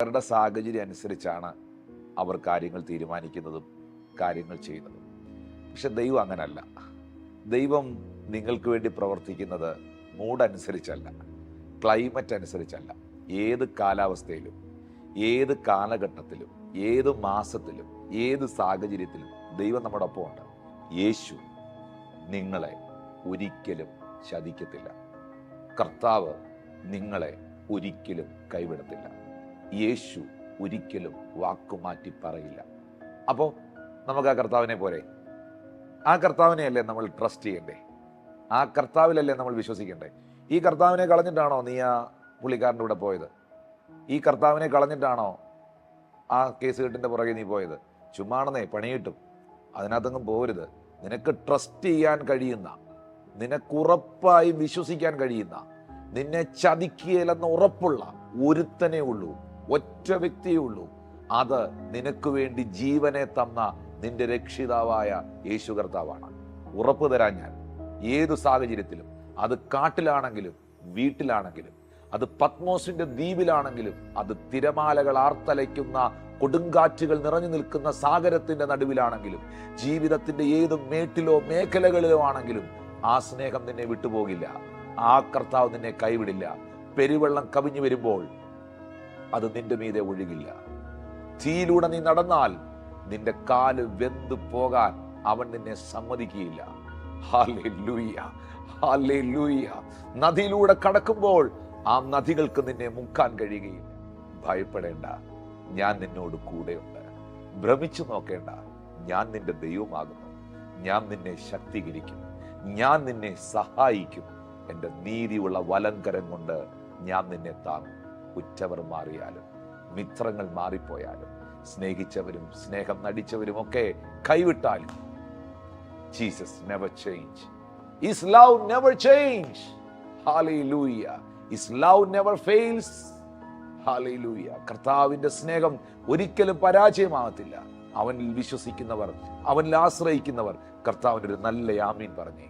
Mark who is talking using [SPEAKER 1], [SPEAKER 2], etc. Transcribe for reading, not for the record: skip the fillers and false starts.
[SPEAKER 1] അവരുടെ സാഹചര്യം അനുസരിച്ചാണ് അവർ കാര്യങ്ങൾ തീരുമാനിക്കുന്നതും കാര്യങ്ങൾ ചെയ്യുന്നതും. പക്ഷെ ദൈവം അങ്ങനല്ല. ദൈവം നിങ്ങൾക്ക് വേണ്ടി പ്രവർത്തിക്കുന്നത് മൂഡനുസരിച്ചല്ല, ക്ലൈമറ്റ് അനുസരിച്ചല്ല. ഏത് കാലാവസ്ഥയിലും, ഏത് കാലഘട്ടത്തിലും, ഏത് മാസത്തിലും, ഏത് സാഹചര്യത്തിലും ദൈവം നമ്മുടെ ഒപ്പമുണ്ട്. യേശു നിങ്ങളെ ഒരിക്കലും ചതിക്കത്തില്ല. കർത്താവ് നിങ്ങളെ ഒരിക്കലും കൈവിടത്തില്ല. യേശു ഒരിക്കലും വാക്കുമാറ്റി പറയില്ല. അപ്പോൾ നമുക്ക് ആ കർത്താവിനെ പോരെ, ആ കർത്താവിനെയല്ലേ നമ്മൾ ട്രസ്റ്റ് ചെയ്യണ്ടേ? ആ കർത്താവിലല്ലേ നമ്മൾ വിശ്വസിക്കണ്ടേ? ഈ കർത്താവിനെ കളഞ്ഞിട്ടാണോ നീ ആ പുള്ളിക്കാരൻ്റെ കൂടെ പോയത്? ഈ കർത്താവിനെ കളഞ്ഞിട്ടാണോ ആ കേസ് കെട്ടിൻ്റെ പുറകെ നീ പോയത്? ചുമ്മാണെന്നേ, പണി കിട്ടും. അതിനകത്തൊന്നും പോരുത്. നിനക്ക് ട്രസ്റ്റ് ചെയ്യാൻ കഴിയുന്ന, നിനക്കുറപ്പായി വിശ്വസിക്കാൻ കഴിയുന്ന, നിന്നെ ചതിക്കുകയില്ലെന്ന് ഉറപ്പുള്ള ഒരുത്തനേ ഉള്ളൂ, ഒറ്റ വ്യക്തിയേ ഉള്ളൂ. അത് നിനക്ക് വേണ്ടി ജീവനെ തന്ന നിന്റെ രക്ഷിതാവായ യേശു കർത്താവാണ്. ഉറപ്പ് തരാൻ ഞാൻ, ഏതു സാഹചര്യത്തിലും, അത് കാട്ടിലാണെങ്കിലും വീട്ടിലാണെങ്കിലും, അത് പത്മോസിന്റെ ദ്വീപിലാണെങ്കിലും, അത് തിരമാലകൾ ആർത്തലയ്ക്കുന്ന കൊടുങ്കാറ്റുകൾ നിറഞ്ഞു നിൽക്കുന്ന സാഗരത്തിന്റെ നടുവിലാണെങ്കിലും, ജീവിതത്തിന്റെ ഏത് മേട്ടിലോ മേഖലകളിലോ ആണെങ്കിലും, ആ സ്നേഹം നിന്നെ വിട്ടുപോകില്ല. ആ കർത്താവ് നിന്നെ കൈവിടില്ല. പെരുവെള്ളം കവിഞ്ഞു വരുമ്പോൾ അത് നിന്റെ മീതെ ഒഴുകില്ല. തീയിലൂടെ നീ നടന്നാൽ നിന്റെ കാല് വെന്തു പോകാൻ അവൻ നിന്നെ സമ്മതിക്കുകയില്ല. Hallelujah, hallelujah. നദിയിലൂടെ കടക്കുമ്പോൾ ആ നദികൾക്ക് നിന്നെ മുക്കാൻ കഴിയുകയില്ല. ഭയപ്പെടേണ്ട, ഞാൻ നിന്നോട് കൂടെയുണ്ട്. ഭ്രമിച്ചു നോക്കേണ്ട, ഞാൻ നിന്റെ ദൈവമാകുന്നു. ഞാൻ നിന്നെ ശക്തീകരിക്കും, ഞാൻ നിന്നെ സഹായിക്കും. എൻ്റെ നീതിയുള്ള വലങ്കരം കൊണ്ട് ഞാൻ നിന്നെ താങ്ങും. ഉറ്റവർ മാറിയാലും, മിത്രങ്ങൾ മാറിപ്പോയാലും, സ്നേഹിച്ചവരും സ്നേഹം നടിച്ചവരും ഒക്കെ കൈവിട്ടാലും, Jesus never change. His love never change. Hallelujah. His love never fails. Hallelujah. കർത്താവിന്റെ സ്നേഹം ഒരിക്കലും പരാജയമാകത്തില്ല. അവനിൽ വിശ്വസിക്കുന്നവർ, അവനിൽ ആശ്രയിക്കുന്നവർ കർത്താവിൻ്റെ ഒരു നല്ല ആമീൻ പറഞ്ഞേ.